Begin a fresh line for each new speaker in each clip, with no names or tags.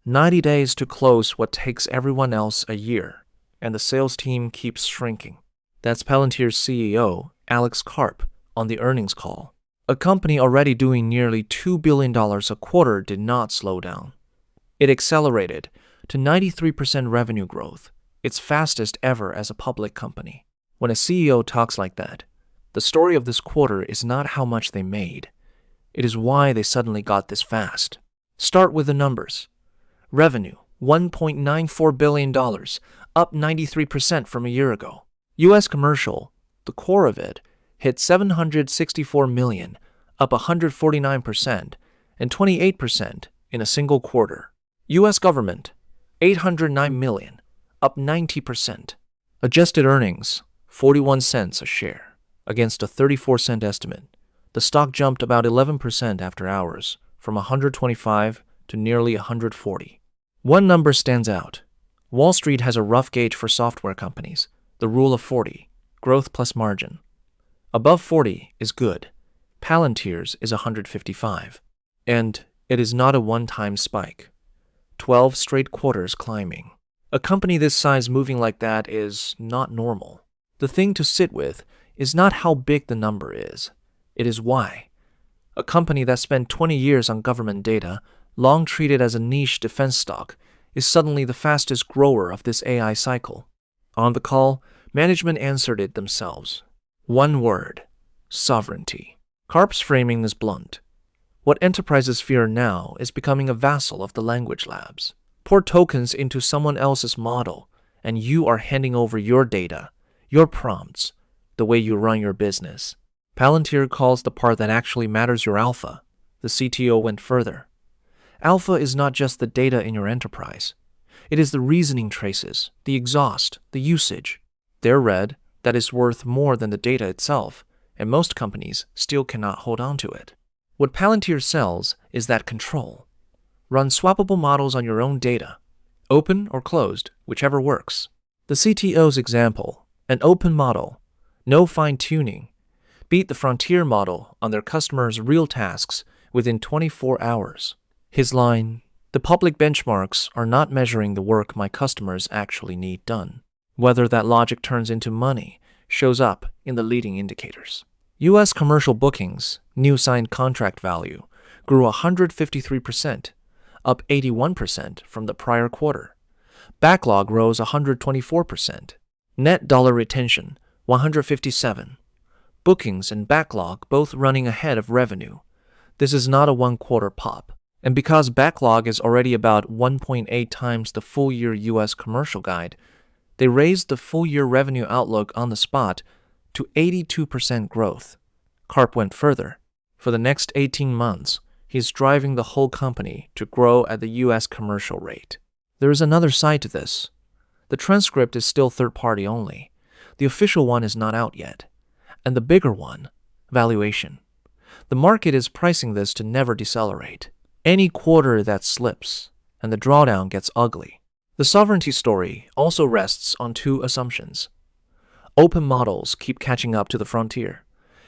90 days to close what takes everyone else a year, and the sales team keeps shrinking. That's Palantir's CEO, Alex Karp, on the earnings call. A company already doing nearly $2 billion a quarter did not slow down. It accelerated to 93% revenue growth, its fastest ever as a public company. When a CEO talks like that, the story of this quarter is not how much they made. It is why they suddenly got this fast. Start with the numbers. Revenue, $1.94 billion, up 93% from a year ago. U.S. commercial, the core of it, hit $764 million, up 149% and 28% in a single quarter. U.S. government, $809 million, up 90%. Adjusted earnings, 41 cents a share, against a 34-cent estimate. The stock jumped about 11% after hours, from 125 to nearly 140. One number stands out. Wall Street has a rough gauge for software companies, the rule of 40, growth plus margin. Above 40 is good. Palantir's is 155. And it is not a one-time spike. 12 straight quarters climbing. A company this size moving like that is not normal. The thing to sit with is not how big the number is. It is why. A company that spent 20 years on government data, long treated as a niche defense stock, is suddenly the fastest grower of this AI cycle. On the call, management answered it themselves. One word: sovereignty. Karp's framing is blunt. What enterprises fear now is becoming a vassal of the language labs. Pour tokens into someone else's model, and you are handing over your data, your prompts, the way you run your business. Palantir calls the part that actually matters your alpha. The CTO went further. Alpha is not just the data in your enterprise. It is the reasoning traces, the exhaust, the usage. They're red, that is worth more than the data itself, and most companies still cannot hold on to it. What Palantir sells is that control. Run swappable models on your own data, open or closed, whichever works. The CTO's example, an open model, no fine-tuning, beat the frontier model on their customers' real tasks within 24 hours. His line, "The public benchmarks are not measuring the work my customers actually need done." Whether that logic turns into money shows up in the leading indicators. U.S. commercial bookings, new signed contract value, grew 153%, up 81% from the prior quarter. Backlog rose 124%. Net dollar retention, 157. Bookings and backlog both running ahead of revenue. This is not a one-quarter pop. And because backlog is already about 1.8 times the full-year U.S. commercial guide, they raised the full-year revenue outlook on the spot to 82% growth. Karp went further. For the next 18 months, he's driving the whole company to grow at the U.S. commercial rate. There is another side to this. The transcript is still third-party only. The official one is not out yet. And the bigger one, valuation. The market is pricing this to never decelerate. Any quarter that slips, and the drawdown gets ugly. The sovereignty story also rests on two assumptions. Open models keep catching up to the frontier,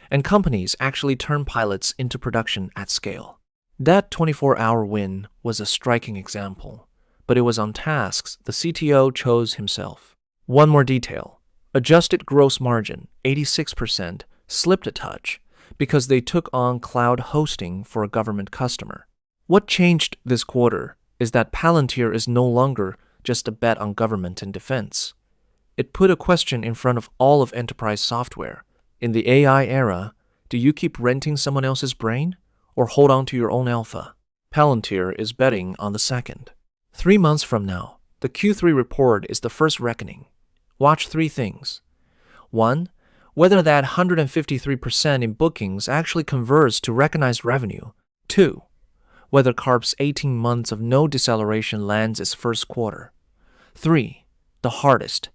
and companies actually turn pilots into production at scale. That 24-hour win was a striking example, but it was on tasks the CTO chose himself. One more detail. Adjusted gross margin, 86%, slipped a touch because they took on cloud hosting for a government customer. What changed this quarter is that Palantir is no longer just a bet on government and defense. It put a question in front of all of enterprise software. In the AI era, do you keep renting someone else's brain or hold on to your own alpha? Palantir is betting on the second. 3 months from now, the Q3 report is the first reckoning. Watch 3 things. 1. Whether that 153% in bookings actually converts to recognized revenue. 2. Whether Karp's 18 months of no deceleration lands its first quarter. 3. The hardest.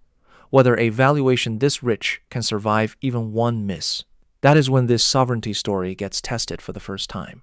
Whether a valuation this rich can survive even one miss. That is when this sovereignty story gets tested for the first time.